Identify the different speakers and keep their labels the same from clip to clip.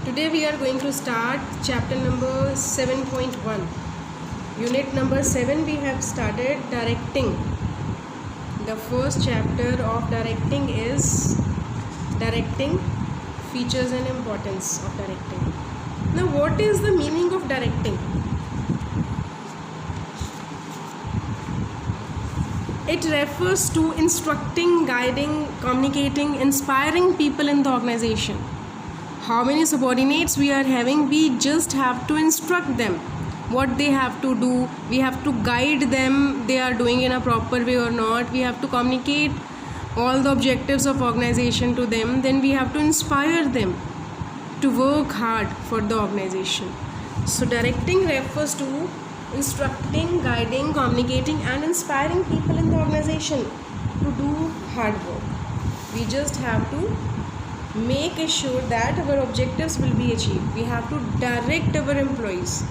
Speaker 1: Today we are going to start chapter number 7.1. Unit number 7 we have started directing. The first chapter of directing is directing, features and importance of directing. Now what is the meaning of directing? It refers to instructing, guiding, communicating, inspiring people in the organization. How many subordinates we are having, we just have to instruct them what they have to do. We have to guide them, they are doing in a proper way or not. We have to communicate all the objectives of organization to them. Then we have to inspire them to work hard for the organization. So directing refers to instructing, guiding, communicating and inspiring people in the organization to do hard work. We just have to make sure that our objectives will be achieved. We have to direct our employees,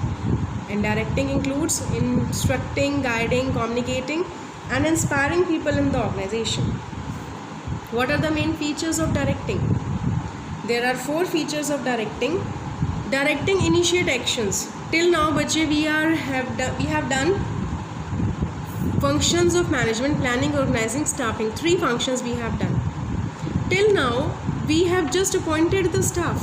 Speaker 1: and directing includes instructing, guiding, communicating and inspiring people in the organization. What are the main features of directing? There are 4 features of directing. Directing initiate actions. Till now बच्चे we have done functions of management, planning, organizing, staffing. 3 functions we have done. Till now we have just appointed the staff.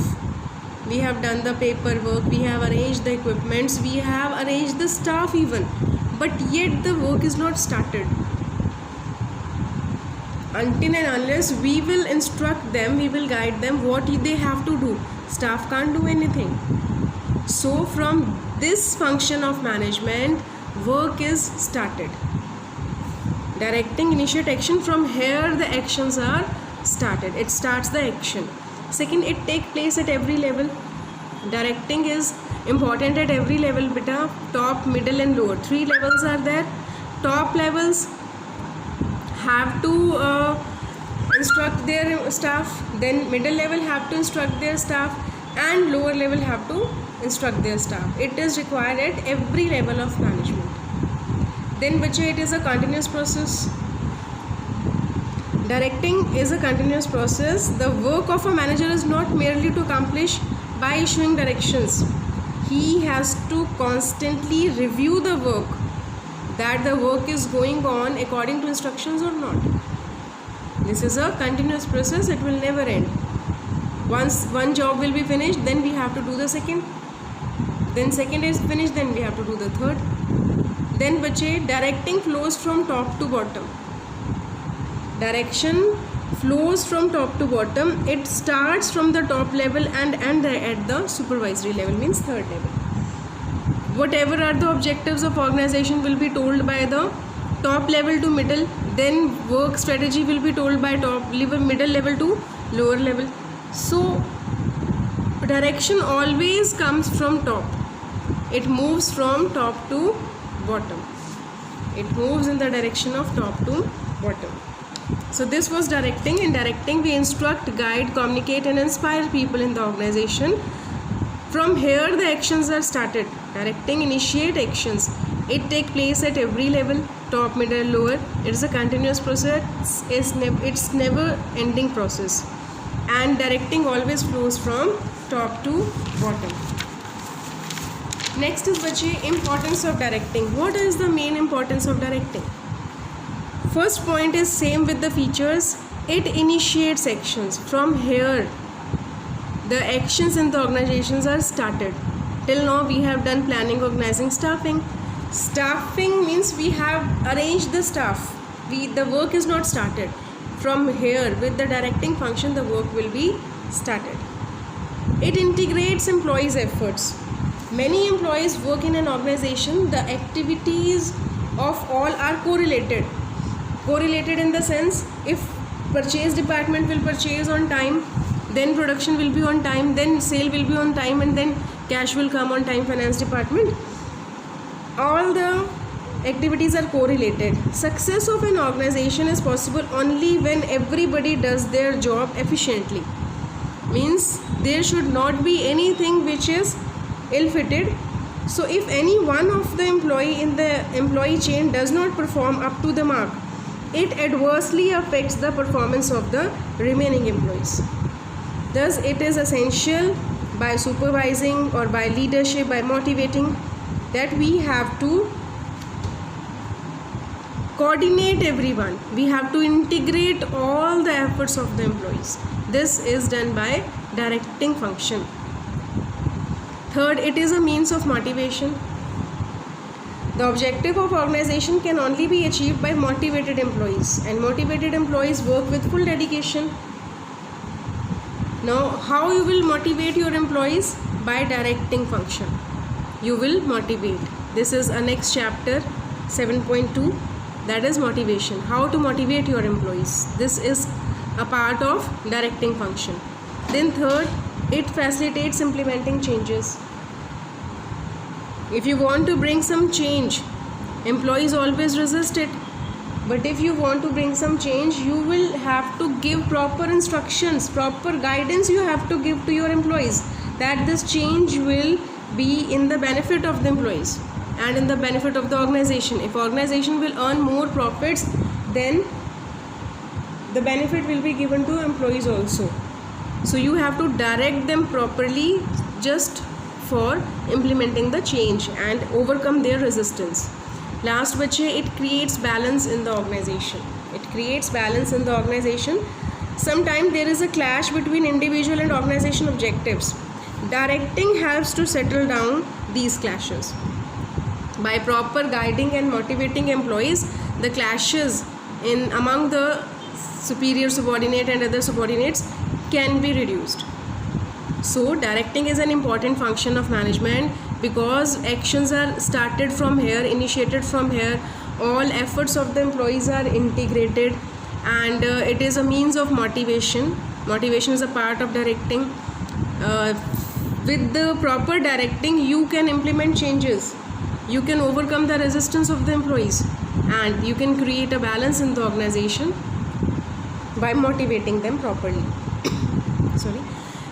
Speaker 1: We have done the paperwork, we have arranged the equipments, we have arranged the staff even, but yet the work is not started. Until and unless we will instruct them, we will guide them what they have to do. Staff can't do anything. So from this function of management, work is started. Directing initiate action, from here the actions are started. It starts the action. Second, it take place at every level. Directing is important at every level beta. Top, middle and lower. 3 levels are there. Top levels have to instruct their staff, then middle level have to instruct their staff, and lower level have to instruct their staff. It is required at every level of management. Then bache, it is a continuous process. Directing is a continuous process. The work of a manager is not merely to accomplish by issuing directions. He has to constantly review the work, that the work is going on according to instructions or not. This is a continuous process, it will never end. Once one job will be finished, then we have to do the second. Then second is finished, then we have to do the third. Then bache, directing flows from top to bottom. Direction flows from top to bottom. It starts from the top level and at the supervisory level, means third level. Whatever are the objectives of organization will be told by the top level to middle, then work strategy will be told by top level, middle level to lower level. So direction always comes from top. It moves from top to bottom. It moves in the direction of top to bottom. So this was directing. In directing we instruct, guide, communicate and inspire people in the organization. From here the actions are started. Directing initiate actions. It takes place at every level, top, middle, lower. It is a continuous process. It's never ending process. And directing always flows from top to bottom. Next is bache, importance of directing. What is the main importance of directing? First point is same with the features. It initiates actions. From here the actions in the organizations are started. Till now we have done planning, organizing, staffing. Staffing means we have arranged the staff. The work is not started. From here with the directing function the work will be started. It integrates employees' efforts. Many employees work in an organization. The activities of all are correlated. Correlated in the sense, if purchase department will purchase on time, then production will be on time, then sale will be on time, and then cash will come on time, finance department. All the activities are correlated. Success of an organization is possible only when everybody does their job efficiently. Means there should not be anything which is ill-fitted. So if any one of the employee in the employee chain does not perform up to the mark, it adversely affects the performance of the remaining employees. Thus, it is essential by supervising or by leadership, by motivating, that we have to coordinate everyone. We have to integrate all the efforts of the employees. This is done by directing function. Third, it is a means of motivation. The objective of organization can only be achieved by motivated employees, and motivated employees work with full dedication. Now, how you will motivate your employees? By directing function. You will motivate. This is a next chapter, 7.2, that is motivation. How to motivate your employees. This is a part of directing function. Then third, it facilitates implementing changes. If you want to bring some change, employees always resist it. But if you want to bring some change, you will have to give proper instructions, proper guidance you have to give to your employees, that this change will be in the benefit of the employees and in the benefit of the organization. If organization will earn more profits, then the benefit will be given to employees also. So you have to direct them properly just for implementing the change and overcome their resistance. Last बच्चे, it creates balance in the organization. It creates balance in the organization. Sometimes there is a clash between individual and organization objectives. Directing helps to settle down these clashes. By proper guiding and motivating employees, the clashes in among the superior subordinate and other subordinates can be reduced. So directing is an important function of management, because actions are started from here, initiated from here, all efforts of the employees are integrated, and it is a means of motivation. Motivation is a part of directing. With the proper directing, you can implement changes, you can overcome the resistance of the employees, and you can create a balance in the organization by motivating them properly. Sorry.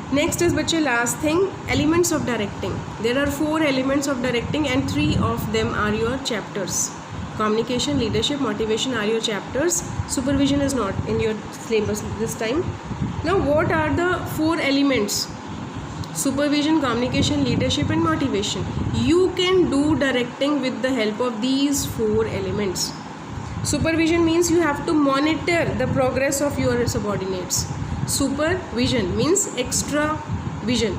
Speaker 1: Next is बच्चे last thing, elements of directing. There are 4 elements of directing and 3 of them are your chapters. Communication, leadership, motivation are your chapters. Supervision is not in your syllabus this time. Now what are the 4 elements? Supervision, communication, leadership and motivation. You can do directing with the help of these 4 elements. Supervision means you have to monitor the progress of your subordinates. Supervision means extra vision.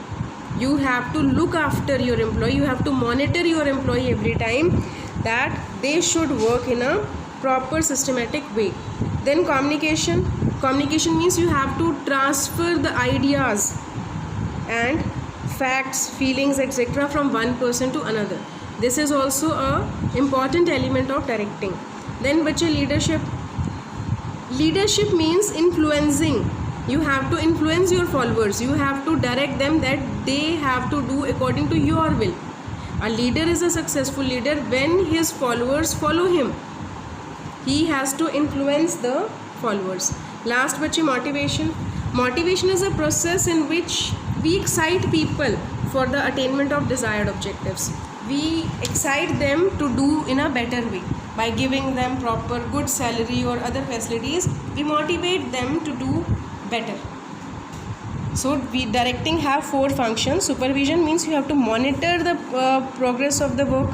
Speaker 1: You have to look after your employee, you have to monitor your employee every time that they should work in a proper systematic way. Then communication. Communication means you have to transfer the ideas and facts, feelings, etc. from one person to another. This is also a important element of directing. Then बच्चे leadership. Leadership means influencing. You have to influence your followers. You have to direct them that they have to do according to your will. A leader is a successful leader when his followers follow him. He has to influence the followers. Last बच्चे motivation. Motivation is a process in which we excite people for the attainment of desired objectives. We excite them to do in a better way. By giving them proper good salary or other facilities, we motivate them to do better. So we directing have 4 functions. Supervision means you have to monitor the progress of the work.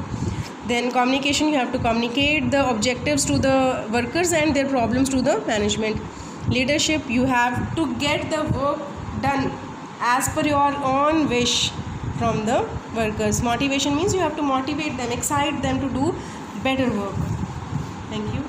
Speaker 1: Then communication, you have to communicate the objectives to the workers and their problems to the management. Leadership, you have to get the work done as per your own wish from the workers. Motivation means you have to motivate them, excite them to do better work. Thank you.